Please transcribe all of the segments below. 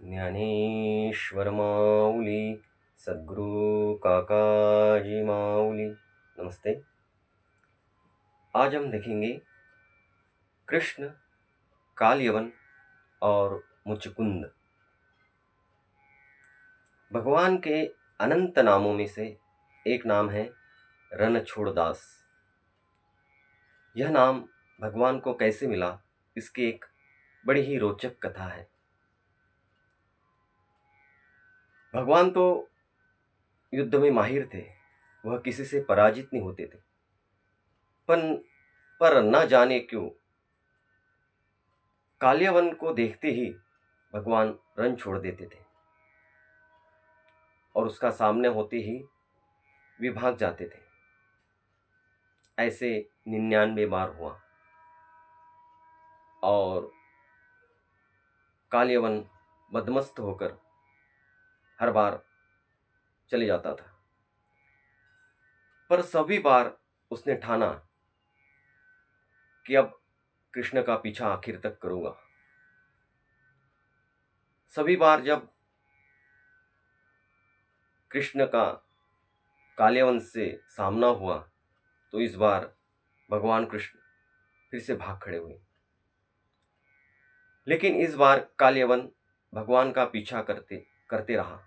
ज्ञानेश्वर माऊली सद्गुरु काकाजी माऊली नमस्ते। आज हम देखेंगे कृष्ण, कालयवन और मुचकुंद। भगवान के अनंत नामों में से एक नाम है रणछोड़दास। यह नाम भगवान को कैसे मिला, इसकी एक बड़ी ही रोचक कथा है। भगवान तो युद्ध में माहिर थे, वह किसी से पराजित नहीं होते थे। पर न जाने क्यों कालियावन को देखते ही भगवान रण छोड़ देते थे और उसका सामने होते ही वे भाग जाते थे। ऐसे 99 बार हुआ और कालियावन मदमस्त होकर हर बार चले जाता था। पर सभी बार उसने ठाना कि अब कृष्ण का पीछा आखिर तक करूंगा। सभी बार जब कृष्ण का कालियावन से सामना हुआ तो इस बार भगवान कृष्ण फिर से भाग खड़े हुए। लेकिन इस बार कालियावन भगवान का पीछा करते करते रहा।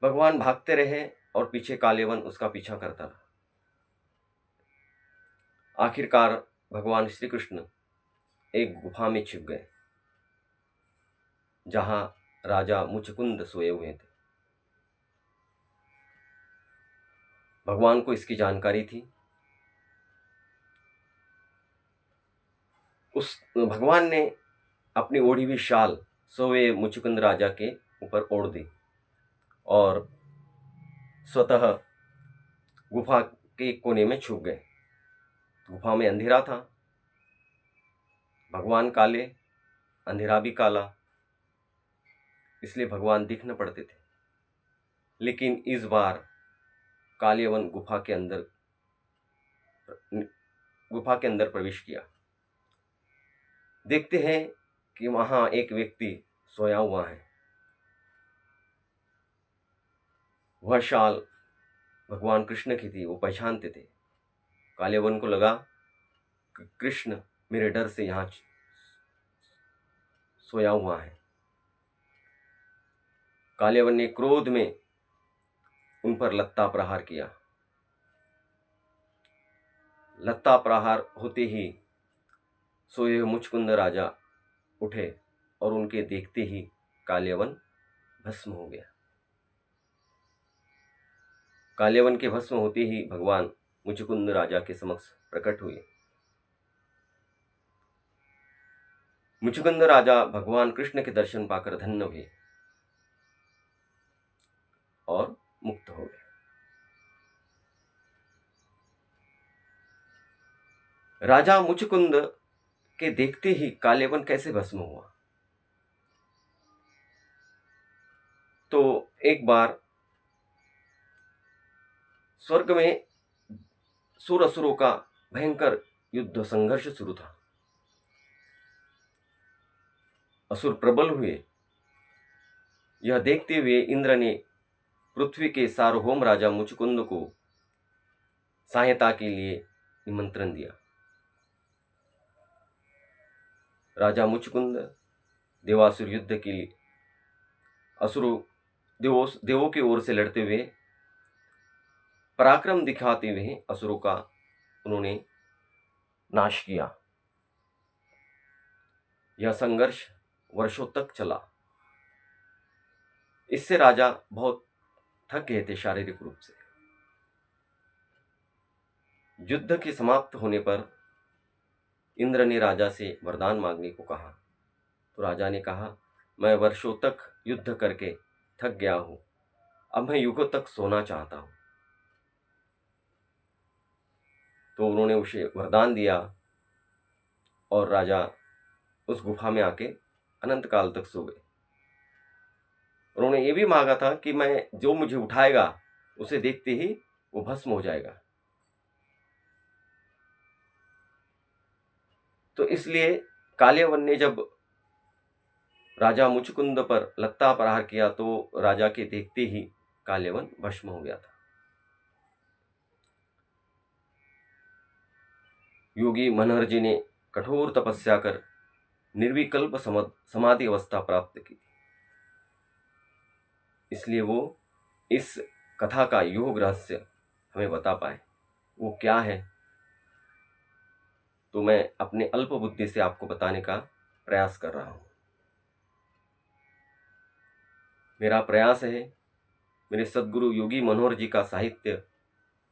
भगवान भागते रहे और पीछे कालियावन उसका पीछा करता रहा। आखिरकार भगवान श्री कृष्ण एक गुफा में छिप गए जहां राजा मुचकुंद सोए हुए थे। भगवान को इसकी जानकारी थी। उस भगवान ने अपनी ओढ़ी हुई शाल सोए मुचकुंद राजा के ऊपर ओढ़ दी और स्वतः गुफा के एक कोने में छुप गए। गुफा में अंधेरा था, भगवान काले, अंधेरा भी काला, इसलिए भगवान दिख न पड़ते थे। लेकिन इस बार कालियावन गुफा के अंदर प्रवेश किया। देखते हैं कि वहां एक व्यक्ति सोया हुआ है। वह शाल भगवान कृष्ण की थी, वो पहचानते थे। कालियावन को लगा कि कृष्ण मेरे डर से यहाँ सोया हुआ है। कालियावन ने क्रोध में उन पर लत्ता प्रहार किया। लत्ता प्रहार होते ही सोए हुए मुचकुंद राजा उठे और उनके देखते ही कालियावन भस्म हो गया। कालियावन के भस्म होते ही भगवान मुचकुंद राजा के समक्ष प्रकट हुए। मुचकुंद राजा भगवान कृष्ण के दर्शन पाकर धन्य हुए और मुक्त हो गए। राजा मुचकुंद के देखते ही कालियावन कैसे भस्म हुआ? तो एक बार स्वर्ग में सुर असुरों का भयंकर युद्ध संघर्ष शुरू था। असुर प्रबल हुए। यह देखते हुए इंद्र ने पृथ्वी के सार्वभौम राजा मुचकुंद को सहायता के लिए निमंत्रण दिया। राजा मुचकुंद देवासुर युद्ध के लिए देवों की ओर से लड़ते हुए पराक्रम दिखाते हुए असुरों का उन्होंने नाश किया। यह संघर्ष वर्षों तक चला। इससे राजा बहुत थक गए थे शारीरिक रूप से। युद्ध के समाप्त होने पर इंद्र ने राजा से वरदान मांगने को कहा। तो राजा ने कहा, मैं वर्षों तक युद्ध करके थक गया हूं, अब मैं युगों तक सोना चाहता हूं। तो उन्होंने उसे वरदान दिया और राजा उस गुफा में आके अनंत काल तक सो गए। उन्होंने ये भी मांगा था कि मैं जो मुझे उठाएगा उसे देखते ही वो भस्म हो जाएगा। तो इसलिए कालियावन ने जब राजा मुचकुंद पर लत्ता प्रहार किया तो राजा के देखते ही काल्यवन भस्म हो गया था। योगी मनोहर जी ने कठोर तपस्या कर निर्विकल्प समाधि अवस्था प्राप्त की, इसलिए वो इस कथा का योग रहस्य हमें बता पाए। वो क्या है तो मैं अपने अल्प बुद्धि से आपको बताने का प्रयास कर रहा हूं। मेरा प्रयास है मेरे सद्गुरु योगी मनोहर जी का साहित्य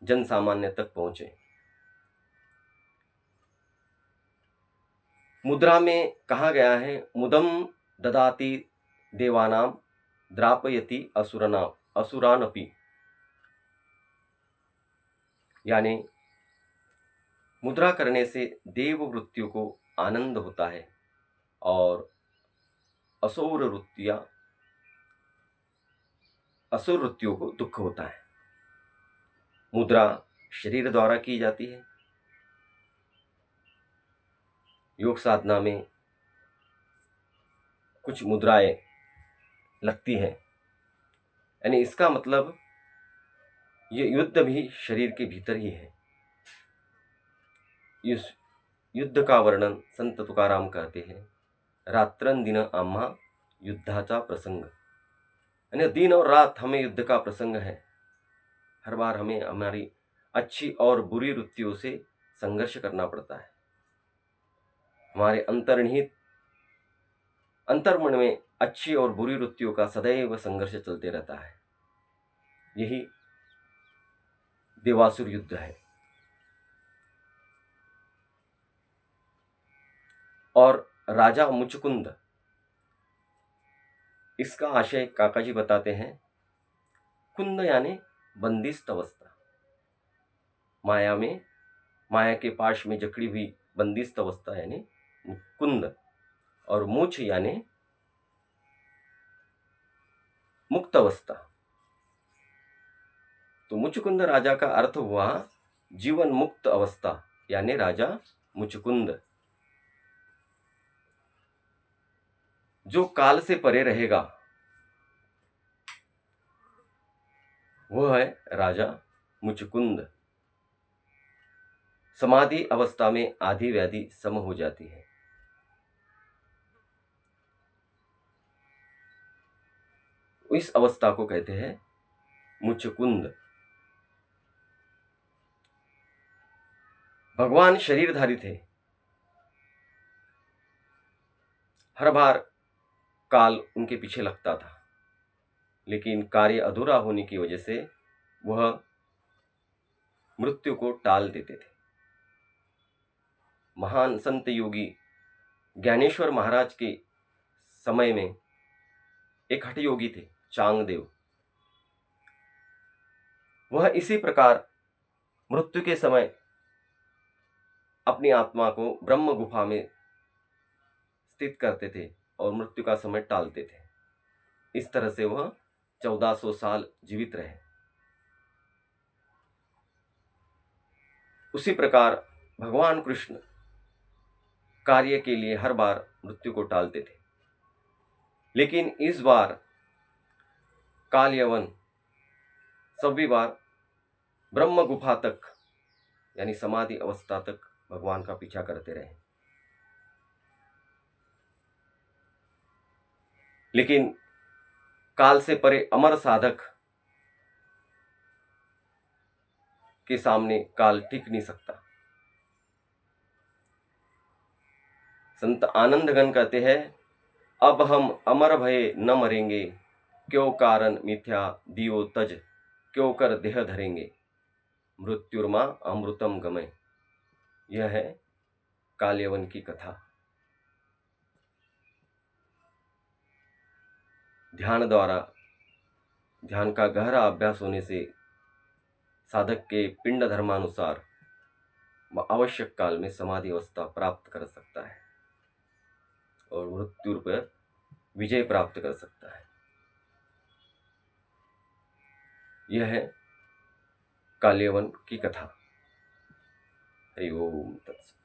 जन सामान्य तक पहुंचे। मुद्रा में कहा गया है, मुदम ददाति देवानाम द्रापयति असुरानपि, यानी मुद्रा करने से देव वृत्तियों को आनंद होता है और असुर वृत्तियों को दुख होता है। मुद्रा शरीर द्वारा की जाती है। योग साधना में कुछ मुद्राएं लगती हैं, यानी इसका मतलब ये युद्ध भी शरीर के भीतर ही है। इस युद्ध का वर्णन संत तुकाराम करते हैं, रात्रन दिन आम्हा युद्धाचा प्रसंग, यानी दिन और रात हमें युद्ध का प्रसंग है। हर बार हमें हमारी अच्छी और बुरी वृत्तियों से संघर्ष करना पड़ता है। हमारे अंतर्निहित अंतर्मन में अच्छी और बुरी वृत्तियों का सदैव संघर्ष चलते रहता है। यही देवासुर युद्ध है। और राजा मुचकुंद, इसका आशय काका जी बताते हैं, कुंद यानी बंदिस्त अवस्था, माया के पाश में जकड़ी हुई बंदिस्त अवस्था यानी कुंद, और मुच यानी मुक्त अवस्था। तो मुचकुंद राजा का अर्थ हुआ जीवन मुक्त अवस्था, यानी राजा मुचकुंद। जो काल से परे रहेगा वह है राजा मुचकुंद। समाधि अवस्था में आदि व्याधि सम हो जाती है। इस अवस्था को कहते हैं मुचकुंद। भगवान शरीरधारी थे। हर बार काल उनके पीछे लगता था, लेकिन कार्य अधूरा होने की वजह से वह मृत्यु को टाल देते थे। महान संत योगी ज्ञानेश्वर महाराज के समय में एक हठ योगी थे, चांगदेव। वह इसी प्रकार मृत्यु के समय अपनी आत्मा को ब्रह्म गुफा में स्थित करते थे और मृत्यु का समय टालते थे। इस तरह से वह 1400 साल जीवित रहे। उसी प्रकार भगवान कृष्ण कार्य के लिए हर बार मृत्यु को टालते थे, लेकिन इस बार काल यवन सभी बार ब्रह्म गुफा तक यानी समाधि अवस्था तक भगवान का पीछा करते रहे। लेकिन काल से परे अमर साधक के सामने काल टिक नहीं सकता। संत आनंदगण कहते हैं, अब हम अमर भये न मरेंगे, क्यों कारण मिथ्या दियो तज, क्यों कर देह धरेंगे, मृत्युर्मा अमृतम गमय। यह है काल्यवन की कथा। ध्यान का गहरा अभ्यास होने से साधक के पिंड धर्मानुसार आवश्यक काल में समाधि अवस्था प्राप्त कर सकता है और मृत्यु पर विजय प्राप्त कर सकता है। यह है काल्यवन की कथा। हरि ओम तत्सत।